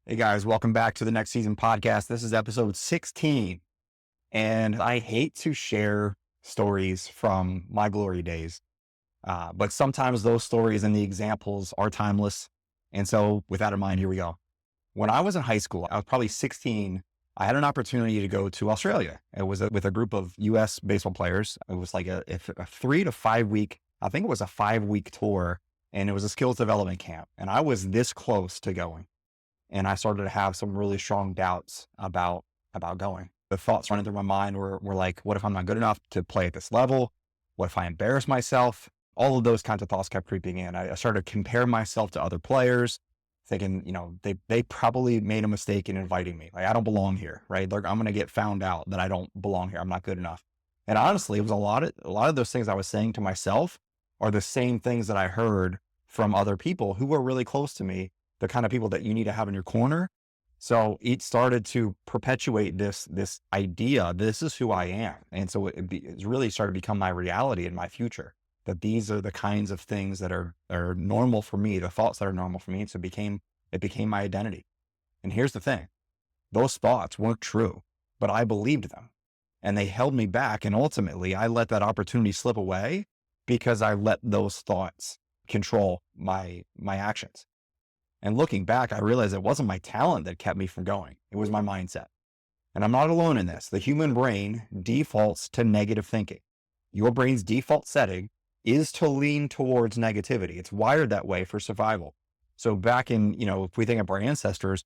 Hey guys, welcome back to the Next Season podcast. This is episode 16. And I hate to share stories from my glory days, but sometimes those stories and the examples are timeless. And so with that in mind, here we go. When I was in high school, I was probably 16. I had an opportunity to go to Australia. It was with a group of US baseball players. It was like a 3 to 5 week, I think it was a 5 week tour, and it was a skills development camp. And I was this close to going. And I started to have some really strong doubts about going. The thoughts running through my mind were like, what if I'm not good enough to play at this level? What if I embarrass myself? All of those kinds of thoughts kept creeping in. I started to compare myself to other players, thinking, they probably made a mistake in inviting me. Like, I don't belong here, right? Like, I'm going to get found out that I don't belong here. I'm not good enough. And honestly, it was a lot of those things I was saying to myself are the same things that I heard from other people who were really close to me, the kind of people that you need to have in your corner. So it started to perpetuate this idea, this is who I am. And so it really started to become my reality in my future, that these are the kinds of things that are normal for me, the thoughts that are normal for me. And so it became my identity. And here's the thing, those thoughts weren't true, but I believed them and they held me back. And ultimately I let that opportunity slip away because I let those thoughts control my actions. And looking back, I realized it wasn't my talent that kept me from going. It was my mindset. And I'm not alone in this. The human brain defaults to negative thinking. Your brain's default setting is to lean towards negativity. It's wired that way for survival. So back in, if we think of our ancestors,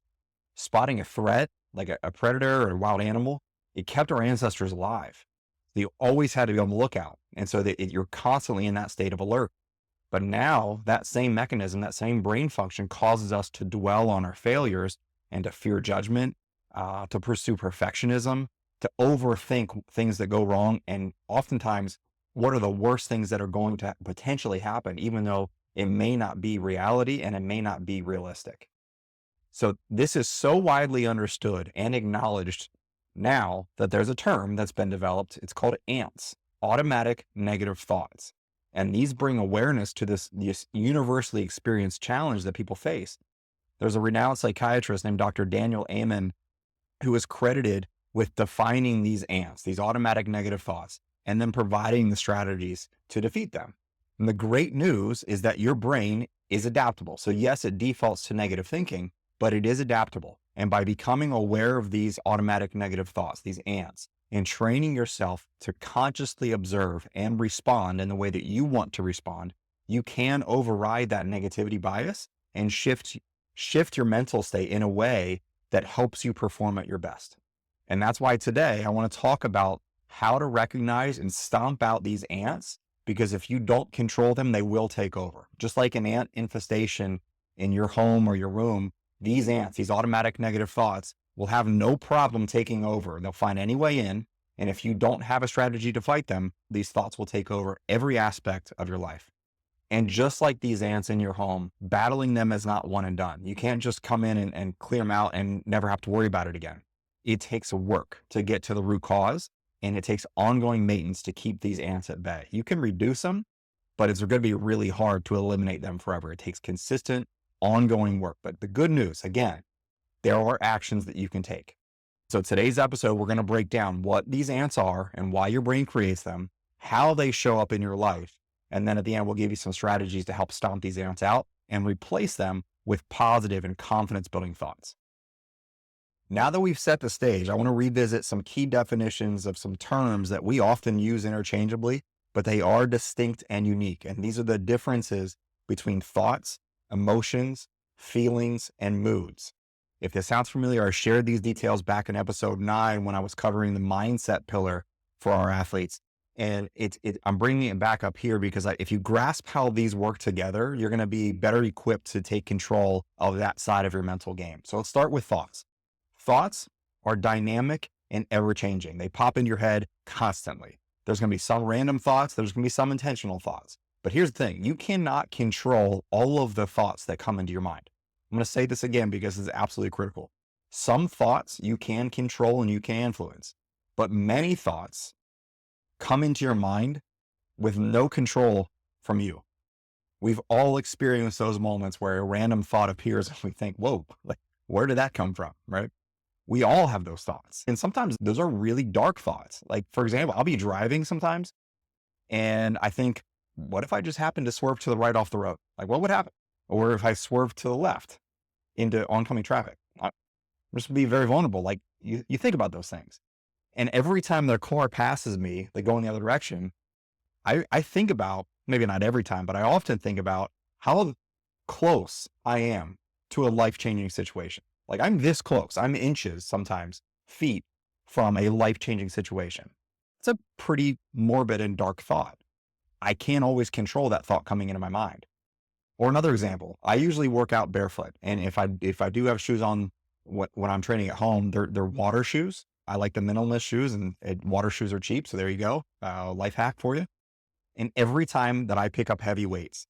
spotting a threat, like a predator or a wild animal, it kept our ancestors alive. You always had to be on the lookout. And so you're constantly in that state of alert. But now that same mechanism, that same brain function causes us to dwell on our failures and to fear judgment, to pursue perfectionism, to overthink things that go wrong. And oftentimes, what are the worst things that are going to potentially happen, even though it may not be reality and it may not be realistic. So this is so widely understood and acknowledged now that there's a term that's been developed. It's called ANTs, automatic negative thoughts. And these bring awareness to this universally experienced challenge that people face. There's a renowned psychiatrist named Dr. Daniel Amen who is credited with defining these ANTs, these automatic negative thoughts, and then providing the strategies to defeat them. And the great news is that your brain is adaptable. So yes, it defaults to negative thinking, but it is adaptable. And by becoming aware of these automatic negative thoughts, these ANTs, and training yourself to consciously observe and respond in the way that you want to respond, you can override that negativity bias and shift your mental state in a way that helps you perform at your best. And that's why today I want to talk about how to recognize and stomp out these ants, because if you don't control them, they will take over. Just like an ant infestation in your home or your room, these ants, these automatic negative thoughts, will have no problem taking over. They'll find any way in. And if you don't have a strategy to fight them, these thoughts will take over every aspect of your life. And just like these ants in your home, battling them is not one and done. You can't just come in and clear them out and never have to worry about it again. It takes work to get to the root cause, and it takes ongoing maintenance to keep these ants at bay. You can reduce them, but it's going to be really hard to eliminate them forever. It takes consistent, ongoing work. But the good news, again, there are actions that you can take. So today's episode, we're going to break down what these ants are and why your brain creates them, how they show up in your life. And then at the end, we'll give you some strategies to help stomp these ants out and replace them with positive and confidence building thoughts. Now that we've set the stage, I want to revisit some key definitions of some terms that we often use interchangeably, but they are distinct and unique. And these are the differences between thoughts, emotions, feelings, and moods. If this sounds familiar, I shared these details back in episode 9 when I was covering the mindset pillar for our athletes. And I'm bringing it back up here because if you grasp how these work together, you're going to be better equipped to take control of that side of your mental game. So let's start with thoughts. Thoughts are dynamic and ever-changing. They pop in your head constantly. There's going to be some random thoughts. There's going to be some intentional thoughts. But here's the thing. You cannot control all of the thoughts that come into your mind. I'm going to say this again because it's absolutely critical. Some thoughts you can control and you can influence, but many thoughts come into your mind with no control from you. We've all experienced those moments where a random thought appears and we think, whoa, like Where did that come from, right? We all have those thoughts. And sometimes those are really dark thoughts. Like, for example, I'll be driving sometimes and I think, what if I just happened to swerve to the right off the road? Like, what would happen? Or if I swerve to the left into oncoming traffic? I'm just be very vulnerable. Like, you think about those things. And every time their car passes me, they go in the other direction. I think about, maybe not every time, but I often think about how close I am to a life-changing situation. Like, I'm this close. I'm inches, sometimes feet, from a life-changing situation. It's a pretty morbid and dark thought. I can't always control that thought coming into my mind. Or another example, I usually work out barefoot. And if I do have shoes on when I'm training at home, they're water shoes. I like the minimalist shoes, and water shoes are cheap. So there you go. Life hack for you. And every time that I pick up heavy weights,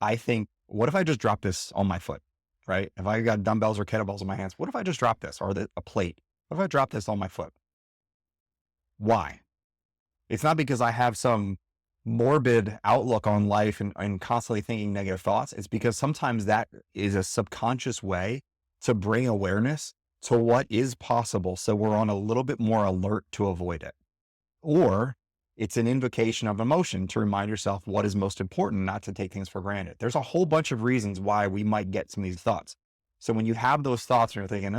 I think, what if I just drop this on my foot, right? If I got dumbbells or kettlebells in my hands, what if I just drop this, or a plate? What if I drop this on my foot? Why? It's not because I have some morbid outlook on life and constantly thinking negative thoughts. It's because sometimes that is a subconscious way to bring awareness to what is possible. So we're on a little bit more alert to avoid it. Or it's an invocation of emotion to remind yourself what is most important, not to take things for granted. There's a whole bunch of reasons why we might get some of these thoughts. So when you have those thoughts and you're thinking,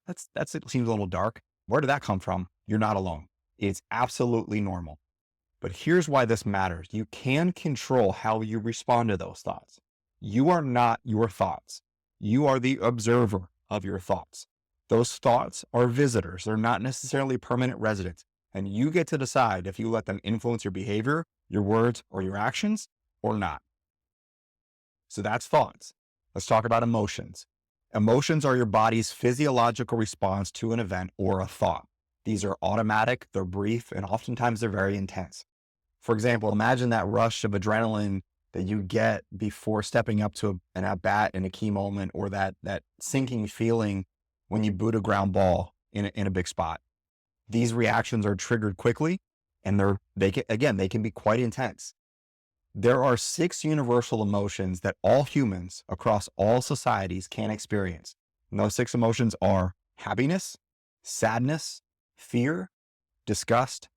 it seems a little dark. Where did that come from? You're not alone. It's absolutely normal. But here's why this matters. You can control how you respond to those thoughts. You are not your thoughts. You are the observer of your thoughts. Those thoughts are visitors. They're not necessarily permanent residents. And you get to decide if you let them influence your behavior, your words, or your actions, or not. So that's thoughts. Let's talk about emotions. Emotions are your body's physiological response to an event or a thought. These are automatic, they're brief, and oftentimes they're very intense. For example, imagine that rush of adrenaline that you get before stepping up to an at-bat in a key moment, or that sinking feeling when you boot a ground ball in a big spot. These reactions are triggered quickly, and they can be quite intense. There are 6 universal emotions that all humans across all societies can experience. And those 6 emotions are happiness, sadness, fear, disgust,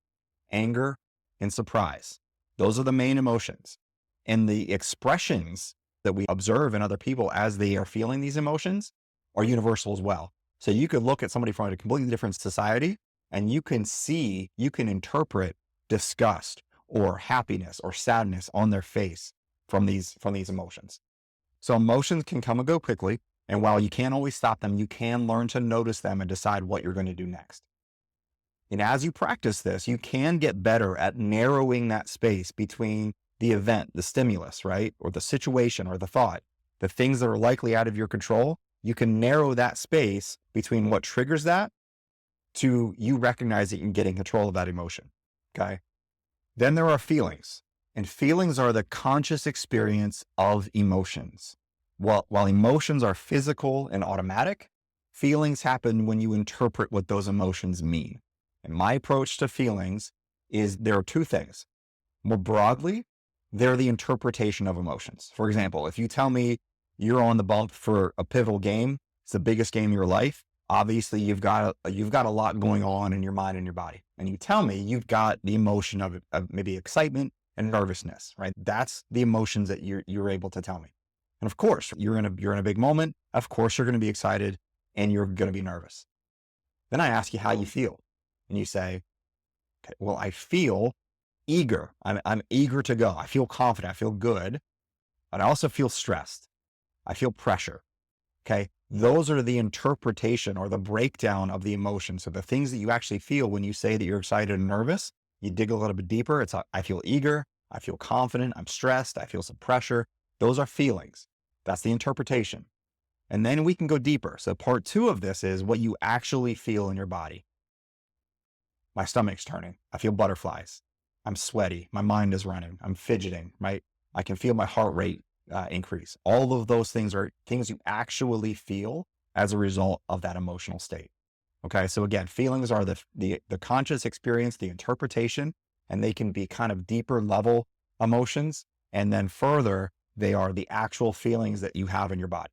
anger, and surprise. Those are the main emotions. And the expressions that we observe in other people as they are feeling these emotions are universal as well. So you could look at somebody from a completely different society, and you can interpret disgust or happiness or sadness on their face from these emotions. So emotions can come and go quickly. And while you can't always stop them, you can learn to notice them and decide what you're going to do next. And as you practice this, you can get better at narrowing that space between the event, the stimulus, right? Or the situation or the thought, the things that are likely out of your control. You can narrow that space between what triggers that to you recognizing and getting control of that emotion. Okay. Then there are feelings, and feelings are the conscious experience of emotions. While emotions are physical and automatic, feelings happen when you interpret what those emotions mean. And my approach to feelings is there are 2 things. More broadly, they're the interpretation of emotions. For example, if you tell me you're on the bump for a pivotal game, it's the biggest game of your life, obviously you've got a lot going on in your mind and your body. And you tell me you've got the emotion of maybe excitement and nervousness, right? That's the emotions that you're able to tell me. And of course, you're in a big moment. Of course, you're going to be excited and you're going to be nervous. Then I ask you how you feel. And you say, okay, well, I feel eager. I'm eager to go. I feel confident. I feel good. But I also feel stressed. I feel pressure. Okay. Those are the interpretation or the breakdown of the emotions. So the things that you actually feel when you say that you're excited and nervous, you dig a little bit deeper. I feel eager. I feel confident. I'm stressed. I feel some pressure. Those are feelings. That's the interpretation. And then we can go deeper. So part 2 of this is what you actually feel in your body. My stomach's turning. I feel butterflies. I'm sweaty. My mind is running. I'm fidgeting, right? I can feel my heart rate increase. All of those things are things you actually feel as a result of that emotional state. Okay. So again, feelings are the conscious experience, the interpretation, and they can be kind of deeper level emotions. And then further, they are the actual feelings that you have in your body.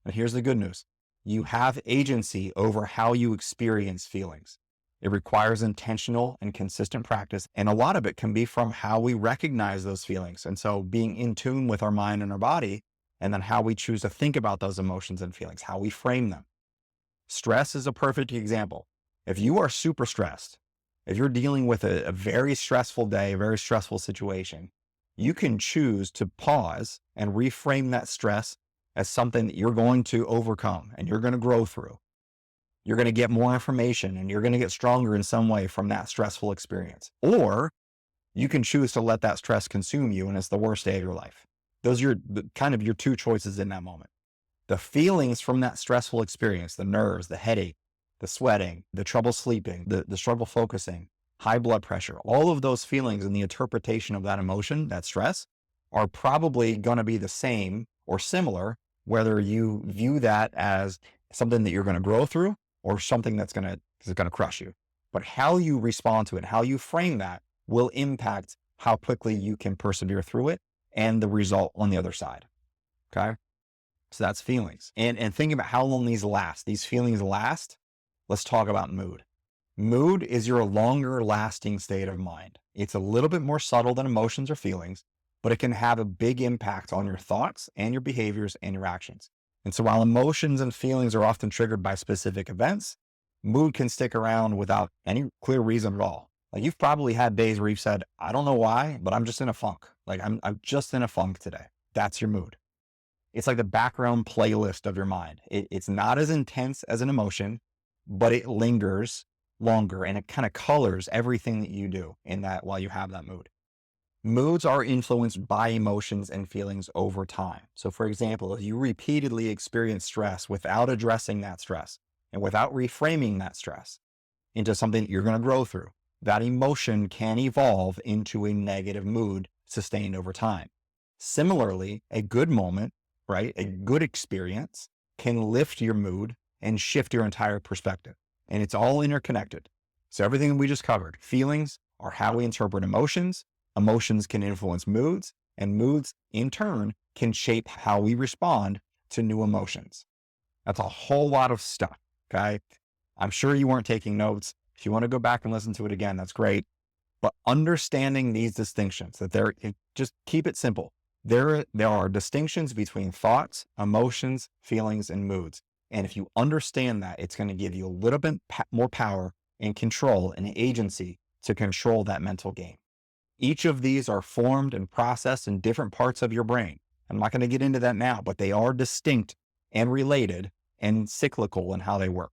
And here's the good news. You have agency over how you experience feelings. It requires intentional and consistent practice. And a lot of it can be from how we recognize those feelings. And so being in tune with our mind and our body, and then how we choose to think about those emotions and feelings, how we frame them. Stress is a perfect example. If you are super stressed, if you're dealing with a very stressful day, a very stressful situation, you can choose to pause and reframe that stress as something that you're going to overcome and you're going to grow through. You're going to get more information and you're going to get stronger in some way from that stressful experience. Or you can choose to let that stress consume you and it's the worst day of your life. Those are kind of your two choices in that moment. The feelings from that stressful experience, the nerves, the headache, the sweating, the trouble sleeping, the struggle focusing, high blood pressure, all of those feelings and the interpretation of that emotion, that stress, are probably going to be the same or similar, whether you view that as something that you're going to grow through or something that's going to crush you. But how you respond to it, how you frame that will impact how quickly you can persevere through it and the result on the other side. Okay. So that's feelings. And thinking about how long these feelings last, let's talk about mood. Mood is your longer lasting state of mind. It's a little bit more subtle than emotions or feelings, but it can have a big impact on your thoughts and your behaviors and your actions. And so while emotions and feelings are often triggered by specific events, mood can stick around without any clear reason at all. Like you've probably had days where you've said, I don't know why, but I'm just in a funk. Like I'm just in a funk today. That's your mood. It's like the background playlist of your mind. It's not as intense as an emotion, but it lingers longer and it kind of colors everything that you do in that while you have that mood. Moods are influenced by emotions and feelings over time. So for example, if you repeatedly experience stress without addressing that stress and without reframing that stress into something that you're going to grow through, that emotion can evolve into a negative mood sustained over time. Similarly, a good moment, right? A good experience can lift your mood and shift your entire perspective. And it's all interconnected. So everything we just covered, feelings are how we interpret emotions. Emotions can influence moods, and moods in turn can shape how we respond to new emotions. That's a whole lot of stuff. Okay. I'm sure you weren't taking notes. If you want to go back and listen to it again, that's great. But understanding these distinctions, just keep it simple. There are distinctions between thoughts, emotions, feelings, and moods. And if you understand that, it's going to give you a little bit more power and control and agency to control that mental game. Each of these are formed and processed in different parts of your brain. I'm not going to get into that now, but they are distinct and related and cyclical in how they work.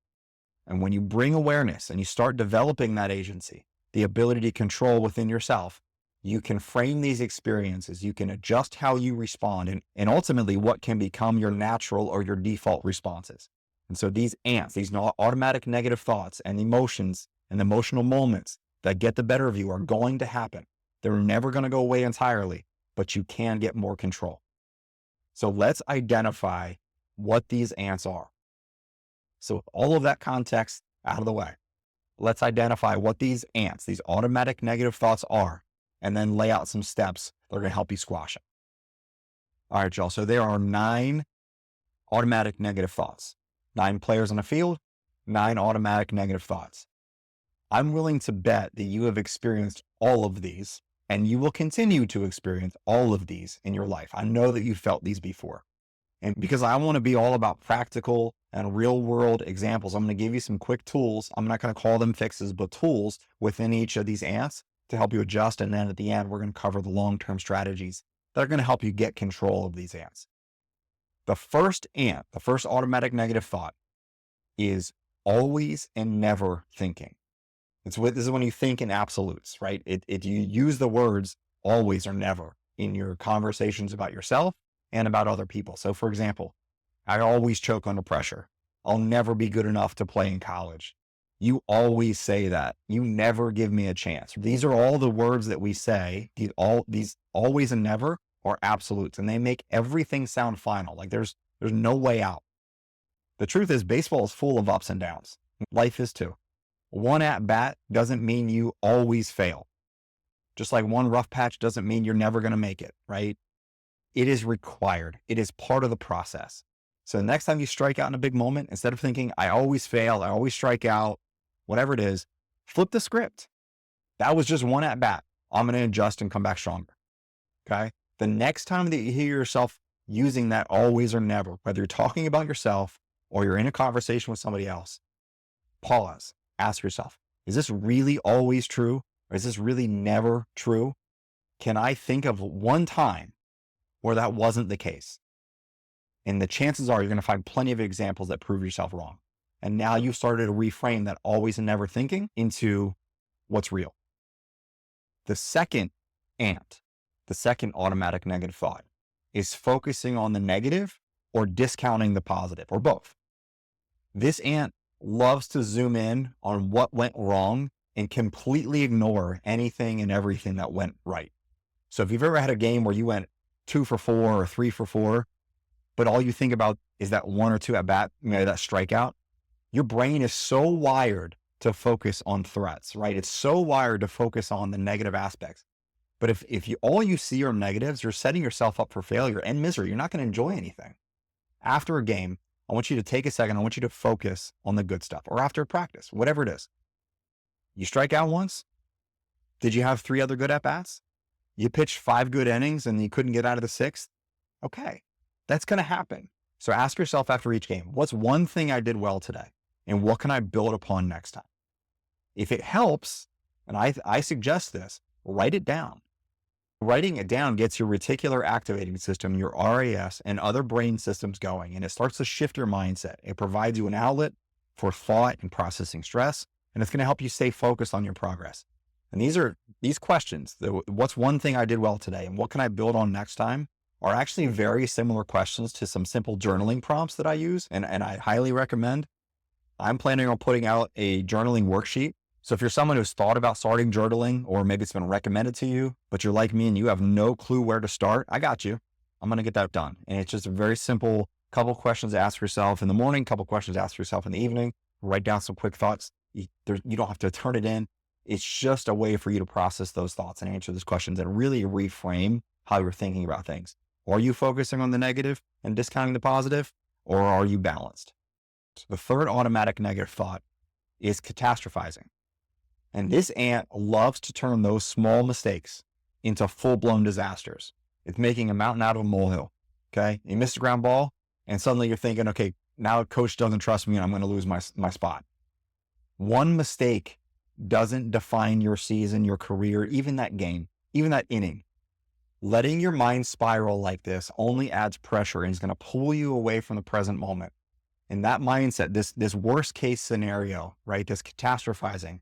And when you bring awareness and you start developing that agency, the ability to control within yourself, you can frame these experiences, you can adjust how you respond, and ultimately what can become your natural or your default responses. And so these ANTs, these automatic negative thoughts and emotions and emotional moments that get the better of you are going to happen. They're never going to go away entirely, but you can get more control. So let's identify what these ANTs are. So with all of that context out of the way, let's identify what these ANTs, these automatic negative thoughts are, and then lay out some steps that are going to help you squash it. All right, y'all. So there are 9 automatic negative thoughts, 9 players on a field, 9 automatic negative thoughts. I'm willing to bet that you have experienced all of these, and you will continue to experience all of these in your life. I know that you've felt these before. And because I want to be all about practical and real world examples, I'm going to give you some quick tools. I'm not going to call them fixes, but tools within each of these ANTs to help you adjust. And then at the end, we're going to cover the long-term strategies that are going to help you get control of these ANTs. The first ANT, the first automatic negative thought, is always and never thinking. This is when you think in absolutes, right? You use the words always or never in your conversations about yourself and about other people. So for example, I always choke under pressure. I'll never be good enough to play in college. You always say that. You never give me a chance. These are all the words that we say. These always and never are absolutes, and they make everything sound final. Like there's no way out. The truth is baseball is full of ups and downs. Life is too. One at bat doesn't mean you always fail. Just like one rough patch doesn't mean you're never going to make it, right? It is required. It is part of the process. So the next time you strike out in a big moment, instead of thinking, I always fail, I always strike out, whatever it is, flip the script. That was just one at bat. I'm going to adjust and come back stronger. Okay. The next time that you hear yourself using that always or never, whether you're talking about yourself or you're in a conversation with somebody else, pause, ask yourself, is this really always true? Or is this really never true? Can I think of one time where that wasn't the case? And the chances are you're going to find plenty of examples that prove yourself wrong. And now you've started to reframe that always and never thinking into what's real. The second ANT, the second automatic negative thought, is focusing on the negative or discounting the positive, or both. This ANT loves to zoom in on what went wrong and completely ignore anything and everything that went right. So if you've ever had a game where you went 2 for 4 or 3 for 4, but all you think about is that 1 or 2 at bat, that strikeout, your brain is so wired to focus on threats, right? It's so wired to focus on the negative aspects. But if all you see are negatives, you're setting yourself up for failure and misery. You're not going to enjoy anything. After a game, I want you to take a second. I want you to focus on the good stuff, or after practice, whatever it is. You strike out once. Did you have 3 other good at-bats? You pitched 5 good innings and you couldn't get out of the 6th? Okay, that's going to happen. So ask yourself after each game, what's one thing I did well today? And what can I build upon next time? If it helps, and I suggest this, write it down. Writing it down gets your reticular activating system, your RAS, and other brain systems going, and it starts to shift your mindset. It provides you an outlet for thought and processing stress, and it's going to help you stay focused on your progress. And these questions, what's one thing I did well today, and what can I build on next time, are actually very similar questions to some simple journaling prompts that I use, and I highly recommend. I'm planning on putting out a journaling worksheet. So if you're someone who's thought about starting journaling, or maybe it's been recommended to you, but you're like me and you have no clue where to start, I got you. I'm going to get that done. And it's just a very simple couple questions to ask yourself in the morning, couple questions to ask yourself in the evening, write down some quick thoughts. You don't have to turn it in. It's just a way for you to process those thoughts and answer those questions and really reframe how you're thinking about things. Are you focusing on the negative and discounting the positive, or are you balanced? So the third automatic negative thought is catastrophizing. And this ant loves to turn those small mistakes into full-blown disasters. It's making a mountain out of a molehill. Okay. You missed a ground ball and suddenly you're thinking, okay, now coach doesn't trust me and I'm going to lose my spot. One mistake doesn't define your season, your career, even that game, even that inning. Letting your mind spiral like this only adds pressure and is going to pull you away from the present moment. And that mindset, this worst case scenario, right? This catastrophizing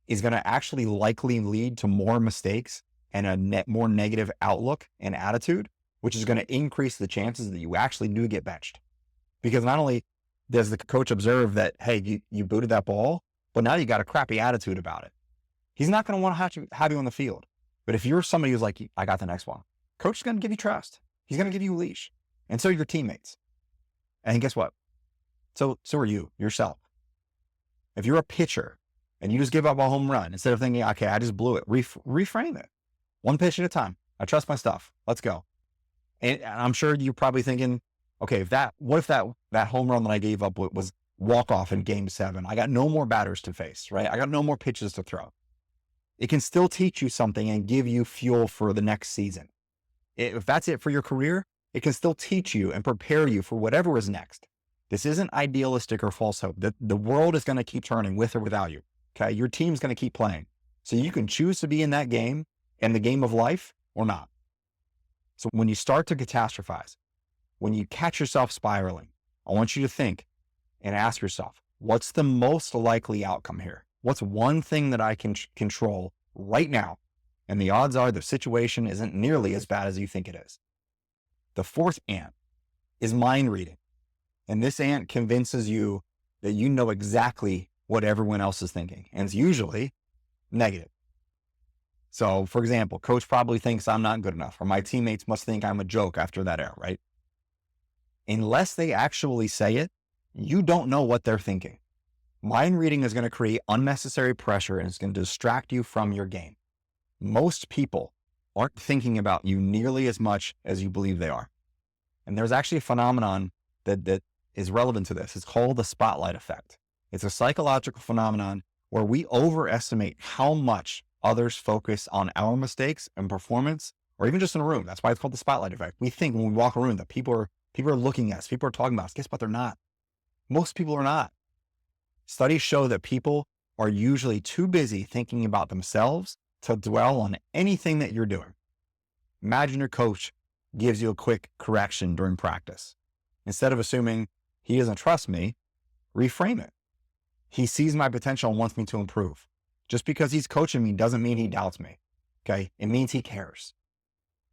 is going to actually likely lead to more mistakes and a more negative outlook and attitude, which is going to increase the chances that you actually do get benched. Because not only does the coach observe that, hey, you booted that ball, but now you got a crappy attitude about it. He's not going to want to have you on the field. But if you're somebody who's like, I got the next one, coach is going to give you trust. He's going to give you a leash. And so are your teammates. And guess what? So are you, yourself. If you're a pitcher and you just give up a home run, instead of thinking, okay, I just blew it, reframe it. One pitch at a time. I trust my stuff. Let's go. And I'm sure you're probably thinking, okay, what if that home run that I gave up was walk off in game 7? I got no more batters to face, right? I got no more pitches to throw. It can still teach you something and give you fuel for the next season. If that's it for your career, it can still teach you and prepare you for whatever is next. This isn't idealistic or false hope. The world is going to keep turning with or without you. Okay. Your team's going to keep playing. So you can choose to be in that game and the game of life or not. So when you start to catastrophize, when you catch yourself spiraling, I want you to think and ask yourself, what's the most likely outcome here? What's one thing that I can control right now? And the odds are the situation isn't nearly as bad as you think it is. The fourth ant is mind reading. And this ant convinces you that you know exactly what everyone else is thinking. And it's usually negative. So for example, coach probably thinks I'm not good enough, or my teammates must think I'm a joke after that error, right? Unless they actually say it, you don't know what they're thinking. Mind reading is going to create unnecessary pressure and it's going to distract you from your game. Most people aren't thinking about you nearly as much as you believe they are. And there's actually a phenomenon that is relevant to this. It's called the spotlight effect. It's a psychological phenomenon where we overestimate how much others focus on our mistakes and performance, or even just in a room. That's why it's called the spotlight effect. We think when we walk around that people are looking at us, people are talking about us. Guess what? They're not. Most people are not. Studies show that people are usually too busy thinking about themselves to dwell on anything that you're doing. Imagine your coach gives you a quick correction during practice. Instead of assuming he doesn't trust me, reframe it. He sees my potential and wants me to improve. Just because he's coaching me doesn't mean he doubts me. Okay. It means he cares.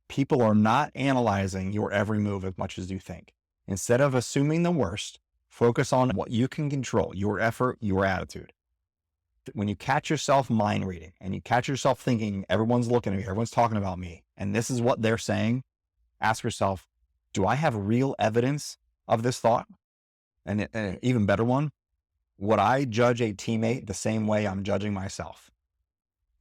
People are not analyzing your every move as much as you think. Instead of assuming the worst, focus on what you can control, your effort, your attitude. When you catch yourself mind reading and you catch yourself thinking, everyone's looking at me, everyone's talking about me, and this is what they're saying, ask yourself, do I have real evidence of this thought? And an even better one, would I judge a teammate the same way I'm judging myself?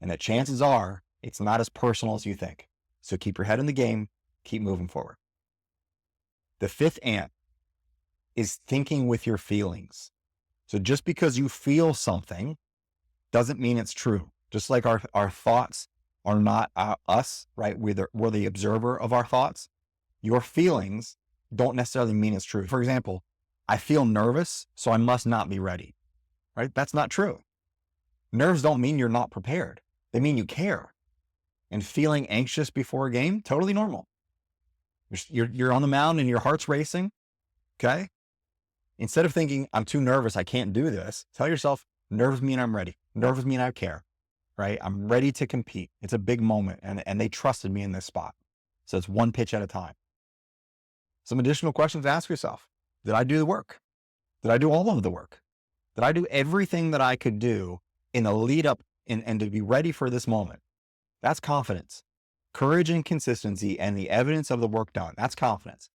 And the chances are it's not as personal as you think. So keep your head in the game, keep moving forward. The fifth ant is thinking with your feelings. So just because you feel something doesn't mean it's true. Just like our thoughts are not us, right? We're the observer of our thoughts. Your feelings don't necessarily mean it's true. For example, I feel nervous, so I must not be ready, right? That's not true. Nerves don't mean you're not prepared. They mean you care. And feeling anxious before a game, totally normal. You're on the mound and your heart's racing, okay? Instead of thinking, I'm too nervous, I can't do this, tell yourself, nerves mean I'm ready. Nerves mean I care, right? I'm ready to compete. It's a big moment, and they trusted me in this spot. So it's one pitch at a time. Some additional questions to ask yourself. Did I do the work? Did I do all of the work? Did I do everything that I could do in the lead up and to be ready for this moment? That's confidence. Courage and consistency and the evidence of the work done. That's confidence.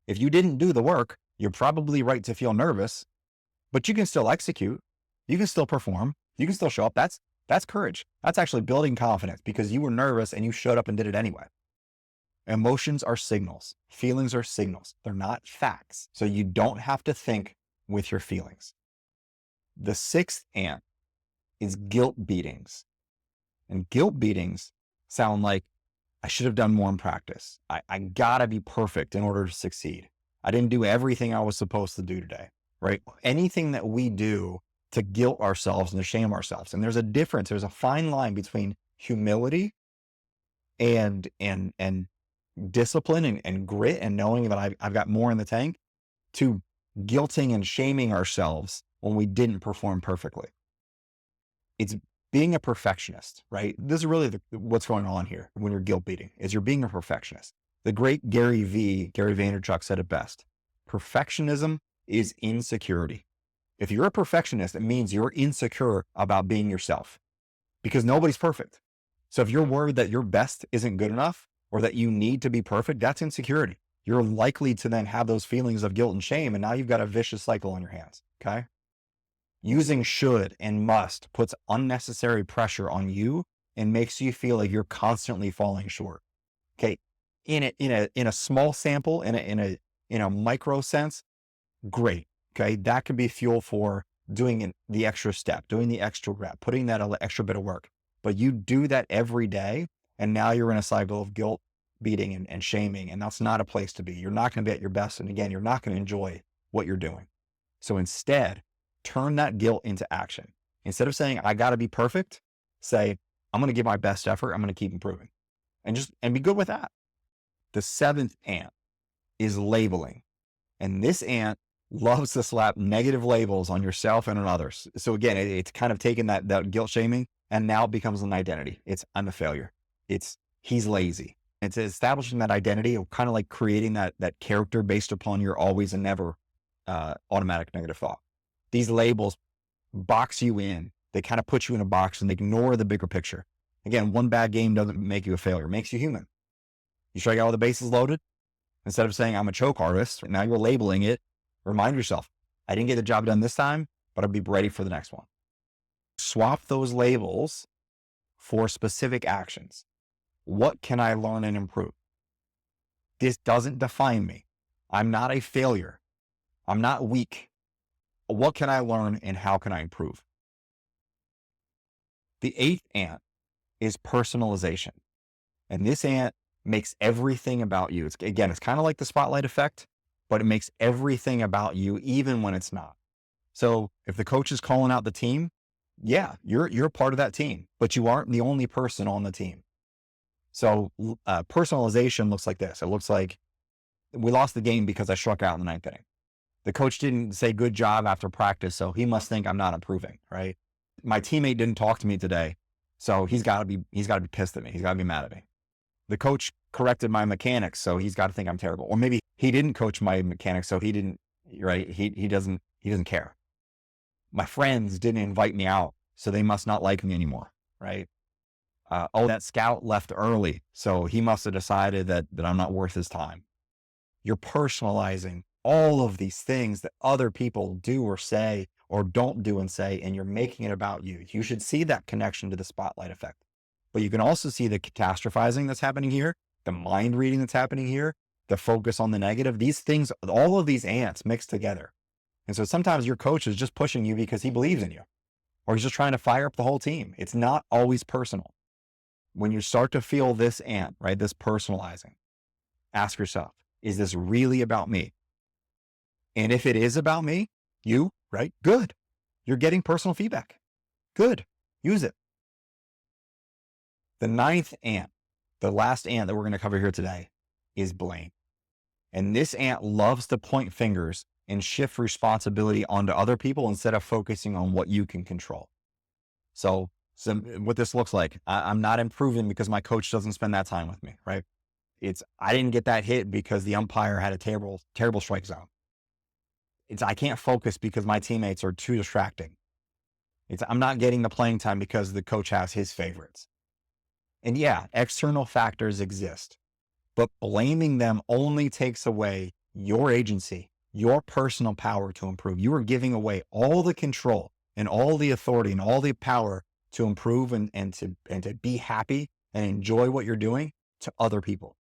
If you didn't do the work, you're probably right to feel nervous, but you can still execute. You can still perform. You can still show up. That's courage. That's actually building confidence because you were nervous and you showed up and did it anyway. Emotions are signals. Feelings are signals. They're not facts. So you don't have to think with your feelings. The sixth ant is guilt beatings. And guilt beatings sound like I should have done more in practice. I gotta be perfect in order to succeed. I didn't do everything I was supposed to do today, right? Anything that we do to guilt ourselves and to shame ourselves. And there's a difference. There's a fine line between humility and discipline and grit and knowing that I've got more in the tank to guilting and shaming ourselves when we didn't perform perfectly. It's being a perfectionist, right? This is really what's going on here when you're guilt beating is you're being a perfectionist. The great Gary Vaynerchuk said it best. Perfectionism is insecurity. If you're a perfectionist, it means you're insecure about being yourself because nobody's perfect. So if you're worried that your best isn't good enough or that you need to be perfect, that's insecurity. You're likely to then have those feelings of guilt and shame. And now you've got a vicious cycle on your hands. Okay. Using should and must puts unnecessary pressure on you and makes you feel like you're constantly falling short. Okay. In a small sample, in a micro sense, great. Okay. That could be fuel for doing the extra step, doing the extra rep, putting that extra bit of work. But you do that every day. And now you're in a cycle of guilt beating and shaming. And that's not a place to be. You're not going to be at your best. And again, you're not going to enjoy what you're doing. So instead, turn that guilt into action. Instead of saying, I got to be perfect, say, I'm going to give my best effort. I'm going to keep improving and be good with that. The seventh ant is labeling. And this ant loves to slap negative labels on yourself and on others. So again, it's kind of taken that guilt shaming and now it becomes an identity. It's I'm a failure. It's he's lazy. It's establishing that identity of kind of like creating that character based upon your always and never automatic negative thought. These labels box you in. They kind of put you in a box and they ignore the bigger picture. Again, one bad game doesn't make you a failure. It makes you human. You strike out all the bases loaded. Instead of saying I'm a choke artist, now you're labeling it. Remind yourself, I didn't get the job done this time, but I'll be ready for the next one. Swap those labels for specific actions. What can I learn and improve? This doesn't define me. I'm not a failure. I'm not weak. What can I learn and how can I improve? The eighth ant is personalization. And this ant makes everything about you. It's kind of like the spotlight effect, but it makes everything about you, even when it's not. So if the coach is calling out the team, yeah, you're a part of that team, but you aren't the only person on the team. So personalization looks like this. It looks like we lost the game because I struck out in the ninth inning. The coach didn't say good job after practice, so he must think I'm not improving, right? My teammate didn't talk to me today, so he's got to be pissed at me. He's got to be mad at me. The coach corrected my mechanics, so he's got to think I'm terrible. Or maybe he didn't coach my mechanics, so he didn't, right? He doesn't care. My friends didn't invite me out, so they must not like me anymore, right? That scout left early, so he must have decided that I'm not worth his time. You're personalizing all of these things that other people do or say or don't do and say, and you're making it about you. You should see that connection to the spotlight effect. But you can also see the catastrophizing that's happening here, the mind reading that's happening here, the focus on the negative. These things, all of these ants mixed together. And so sometimes your coach is just pushing you because he believes in you, or he's just trying to fire up the whole team. It's not always personal. When you start to feel this ant, right, this personalizing, ask yourself, is this really about me? And if it is about me, you, right, good. You're getting personal feedback. Good. Use it. The ninth ant, the last ant that we're going to cover here today, is blame. And this ant loves to point fingers and shift responsibility onto other people instead of focusing on what you can control. So what this looks like, I'm not improving because my coach doesn't spend that time with me, right? I didn't get that hit because the umpire had a terrible strike zone. I can't focus because my teammates are too distracting. I'm not getting the playing time because the coach has his favorites. And yeah, external factors exist, but blaming them only takes away your agency, your personal power to improve. You are giving away all the control and all the authority and all the power to improve and to be happy and enjoy what you're doing to other people.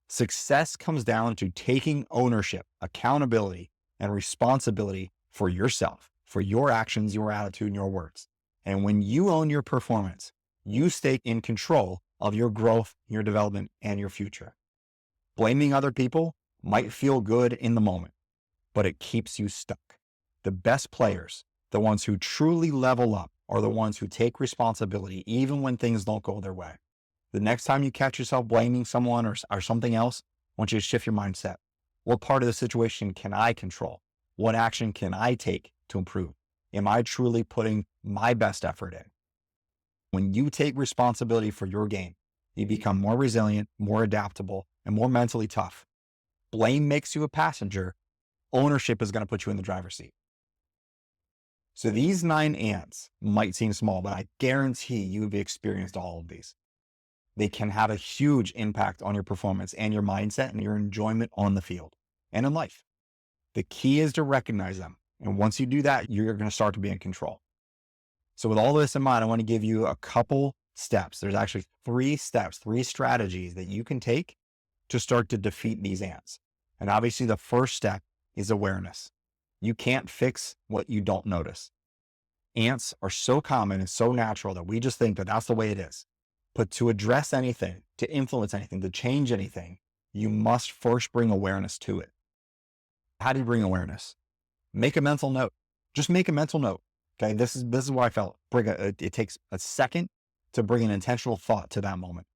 Success comes down to taking ownership, accountability, and responsibility for yourself, for your actions, your attitude, and your words. And when you own your performance, you stay in control of your growth, your development, and your future. Blaming other people might feel good in the moment, but it keeps you stuck. The best players, the ones who truly level up, are the ones who take responsibility even when things don't go their way. The next time you catch yourself blaming someone or something else, I want you to shift your mindset. What part of the situation can I control? What action can I take to improve? Am I truly putting my best effort in? When you take responsibility for your game, you become more resilient, more adaptable, and more mentally tough. Blame makes you a passenger. Ownership is going to put you in the driver's seat. So these 9 ants might seem small, but I guarantee you've experienced all of these. They can have a huge impact on your performance and your mindset and your enjoyment on the field and in life. The key is to recognize them. And once you do that, you're going to start to be in control. So with all this in mind, I want to give you a couple steps. There's actually 3 steps, 3 strategies that you can take to start to defeat these ants. And obviously the first step is awareness. You can't fix what you don't notice. Ants are so common and so natural that we just think that that's the way it is. But to address anything, to influence anything, to change anything, you must first bring awareness to it. How do you bring awareness? Make a mental note. Just make a mental note. Okay, this is what I felt. It takes a second to bring an intentional thought to that moment.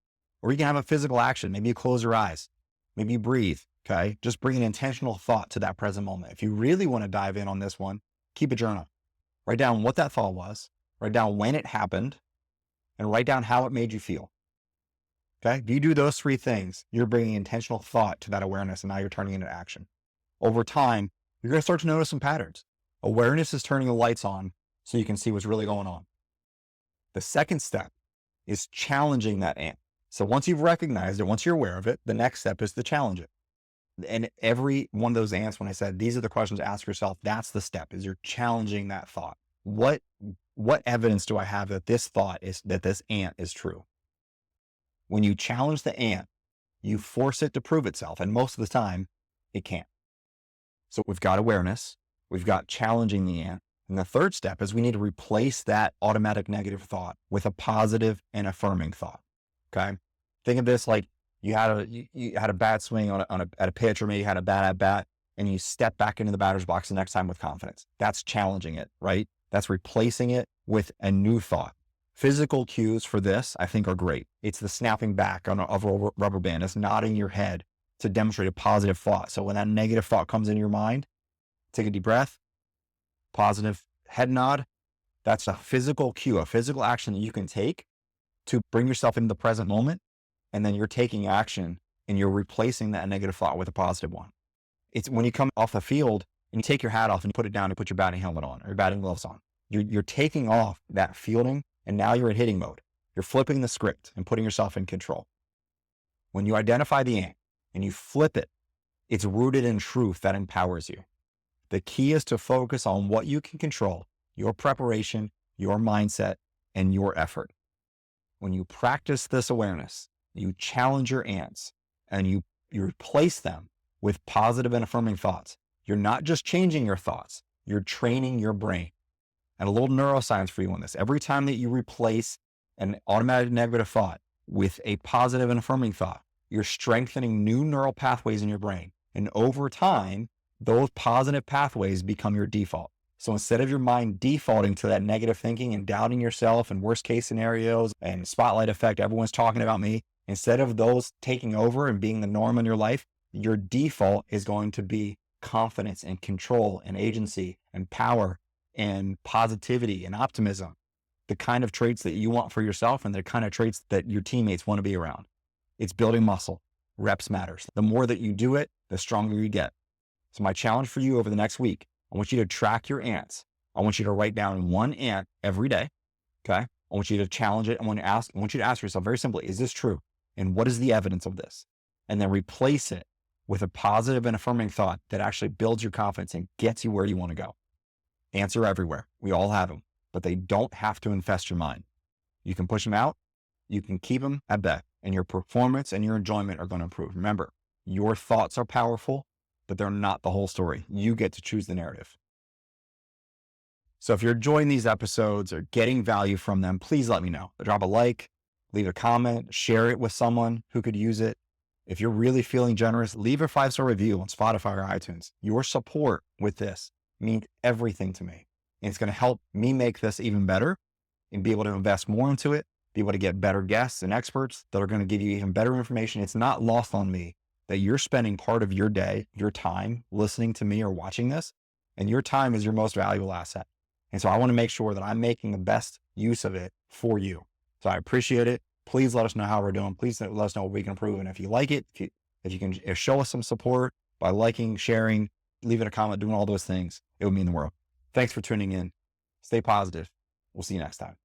Or you can have a physical action. Maybe you close your eyes. Maybe you breathe. Okay, just bring an intentional thought to that present moment. If you really want to dive in on this one, keep a journal. Write down what that thought was. Write down when it happened. And write down how it made you feel. Okay, if you do those 3 things, you're bringing intentional thought to that awareness, and now you're turning it into action. Over time, you're going to start to notice some patterns. Awareness is turning the lights on so you can see what's really going on. The second step is challenging that ant. So once you've recognized it, once you're aware of it, the next step is to challenge it. And every one of those ants, when I said, these are the questions to ask yourself, that's the step, is you're challenging that thought. What evidence do I have that this thought is, that this ant is true? When you challenge the ant, you force it to prove itself. And most of the time, it can't. So we've got awareness, we've got challenging the ant. And the third step is we need to replace that automatic negative thought with a positive and affirming thought. Okay. Think of this like you had a bad swing at a pitch, or maybe you had a bad at bat, and you step back into the batter's box the next time with confidence. That's challenging it, right? That's replacing it with a new thought. Physical cues for this, I think, are great. It's the snapping back of a rubber band. It's nodding your head to demonstrate a positive thought. So when that negative thought comes into your mind, take a deep breath, positive head nod. That's a physical cue, a physical action that you can take to bring yourself into the present moment. And then you're taking action and you're replacing that negative thought with a positive one. It's when you come off the field and you take your hat off and put it down and put your batting helmet on or your batting gloves on. You're taking off that fielding, and now you're in hitting mode. You're flipping the script and putting yourself in control. When you identify the ant and you flip it, it's rooted in truth that empowers you. The key is to focus on what you can control, your preparation, your mindset, and your effort. When you practice this awareness, you challenge your ants and you replace them with positive and affirming thoughts. You're not just changing your thoughts, you're training your brain. And a little neuroscience for you on this. Every time that you replace an automatic negative thought with a positive and affirming thought, you're strengthening new neural pathways in your brain. And over time, those positive pathways become your default. So instead of your mind defaulting to that negative thinking and doubting yourself and worst case scenarios and spotlight effect, everyone's talking about me, instead of those taking over and being the norm in your life, your default is going to be confidence and control and agency and power and positivity and optimism, the kind of traits that you want for yourself and the kind of traits that your teammates want to be around. It's building muscle. Reps matters. The more that you do it, the stronger you get. So my challenge for you over the next week, I want you to track your ants. I want you to write down one ant every day. Okay. I want you to challenge it. I want you to ask yourself very simply, is this true? And what is the evidence of this? And then replace it with a positive and affirming thought that actually builds your confidence and gets you where you want to go. Ants are everywhere. We all have them, but they don't have to infest your mind. You can push them out. You can keep them at bay, and your performance and your enjoyment are going to improve. Remember, your thoughts are powerful, but they're not the whole story. You get to choose the narrative. So if you're enjoying these episodes or getting value from them, please let me know. Drop a like, leave a comment, share it with someone who could use it. If you're really feeling generous, leave a 5-star review on Spotify or iTunes. Your support with this means everything to me. And it's going to help me make this even better and be able to invest more into it, be able to get better guests and experts that are going to give you even better information. It's not lost on me that you're spending part of your day, your time listening to me or watching this, and your time is your most valuable asset. And so I want to make sure that I'm making the best use of it for you. So I appreciate it. Please let us know how we're doing. Please let us know what we can improve. And if you like it, if you can show us some support by liking, sharing, leaving a comment, doing all those things, it would mean the world. Thanks for tuning in. Stay positive. We'll see you next time.